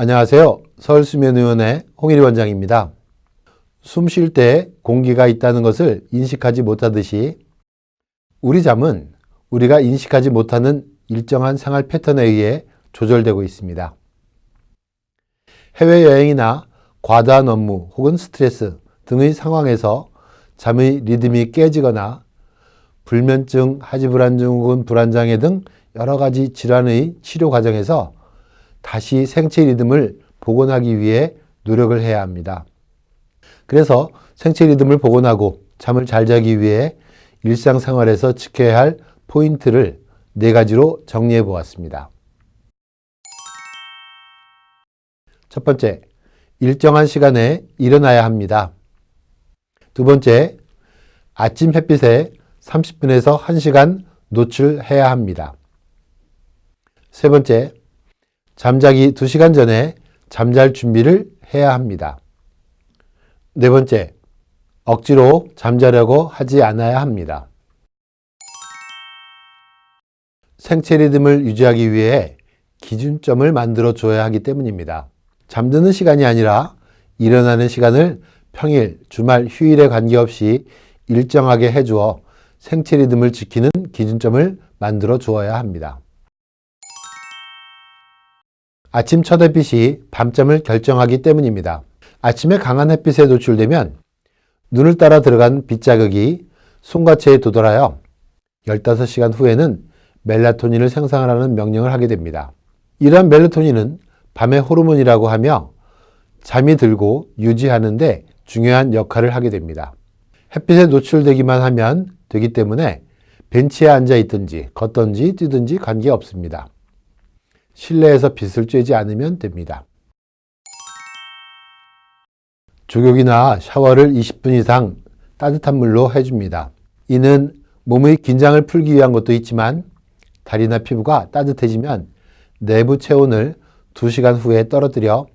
안녕하세요. 서울수면의원의 홍일희 원장입니다. 숨 쉴 때 공기가 있다는 것을 인식하지 못하듯이 우리 잠은 우리가 인식하지 못하는 일정한 생활 패턴에 의해 조절되고 있습니다. 해외여행이나 과다한 업무 혹은 스트레스 등의 상황에서 잠의 리듬이 깨지거나 불면증, 하지불안증 혹은 불안장애 등 여러 가지 질환의 치료 과정에서 다시 생체 리듬을 복원하기 위해 노력을 해야 합니다. 그래서 생체 리듬을 복원하고 잠을 잘 자기 위해 일상생활에서 지켜야 할 포인트를 4가지로 정리해 보았습니다. 첫 번째, 일정한 시간에 일어나야 합니다. 두 번째, 아침 햇빛에 30분에서 1시간 노출해야 합니다. 세 번째, 잠자기 2시간 전에 잠잘 준비를 해야 합니다. 네 번째, 억지로 잠자려고 하지 않아야 합니다. 생체 리듬을 유지하기 위해 기준점을 만들어 줘야 하기 때문입니다. 잠드는 시간이 아니라 일어나는 시간을 평일, 주말, 휴일에 관계없이 일정하게 해주어 생체 리듬을 지키는 기준점을 만들어 주어야 합니다. 아침 첫 햇빛이 밤잠을 결정하기 때문입니다. 아침에 강한 햇빛에 노출되면 눈을 따라 들어간 빛자극이 송가체에 도달하여 15시간 후에는 멜라토닌을 생산하라는 명령을 하게 됩니다. 이러한 멜라토닌은 밤의 호르몬이라고 하며 잠이 들고 유지하는 데 중요한 역할을 하게 됩니다. 햇빛에 노출되기만 하면 되기 때문에 벤치에 앉아 있든지 걷든지 뛰든지 관계없습니다. 실내에서 빛을 쬐지 않으면 됩니다. 족욕이나 샤워를 20분 이상 따뜻한 물로 해줍니다. 이는 몸의 긴장을 풀기 위한 것도 있지만 다리나 피부가 따뜻해지면 내부 체온을 2시간 후에 떨어뜨려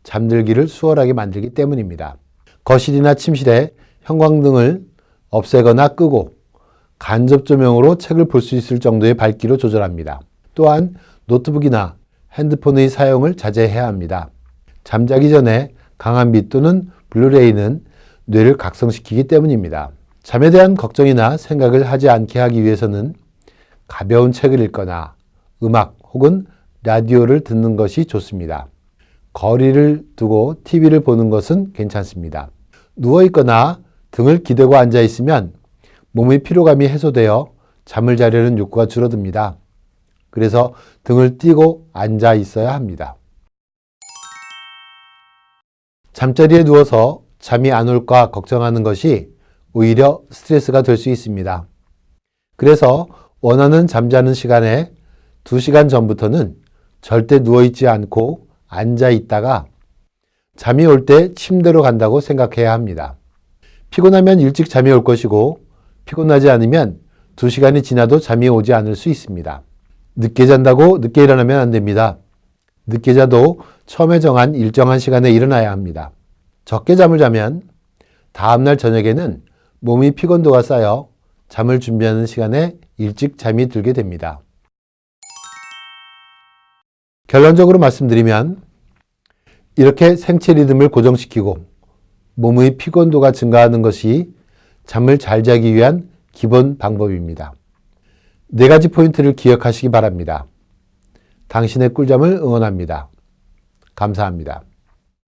잠들기를 수월하게 만들기 때문입니다. 거실이나 침실에 형광등을 없애거나 끄고 간접 조명으로 책을 볼 수 있을 정도의 밝기로 조절합니다. 또한 노트북이나 핸드폰의 사용을 자제해야 합니다. 잠자기 전에 강한 빛 또는 블루레이는 뇌를 각성시키기 때문입니다. 잠에 대한 걱정이나 생각을 하지 않게 하기 위해서는 가벼운 책을 읽거나 음악 혹은 라디오를 듣는 것이 좋습니다. 거리를 두고 TV를 보는 것은 괜찮습니다. 누워있거나 등을 기대고 앉아있으면 몸의 피로감이 해소되어 잠을 자려는 욕구가 줄어듭니다. 그래서 등을 띄고 앉아 있어야 합니다. 잠자리에 누워서 잠이 안 올까 걱정하는 것이 오히려 스트레스가 될 수 있습니다. 그래서 원하는 잠자는 시간에 2시간 전부터는 절대 누워있지 않고 앉아 있다가 잠이 올 때 침대로 간다고 생각해야 합니다. 피곤하면 일찍 잠이 올 것이고 피곤하지 않으면 2시간이 지나도 잠이 오지 않을 수 있습니다. 늦게 잔다고 늦게 일어나면 안 됩니다. 늦게 자도 처음에 정한 일정한 시간에 일어나야 합니다. 적게 잠을 자면 다음날 저녁에는 몸의 피곤도가 쌓여 잠을 준비하는 시간에 일찍 잠이 들게 됩니다. 결론적으로 말씀드리면 이렇게 생체 리듬을 고정시키고 몸의 피곤도가 증가하는 것이 잠을 잘 자기 위한 기본 방법입니다. 4가지 포인트를 기억하시기 바랍니다. 당신의 꿀잠을 응원합니다. 감사합니다.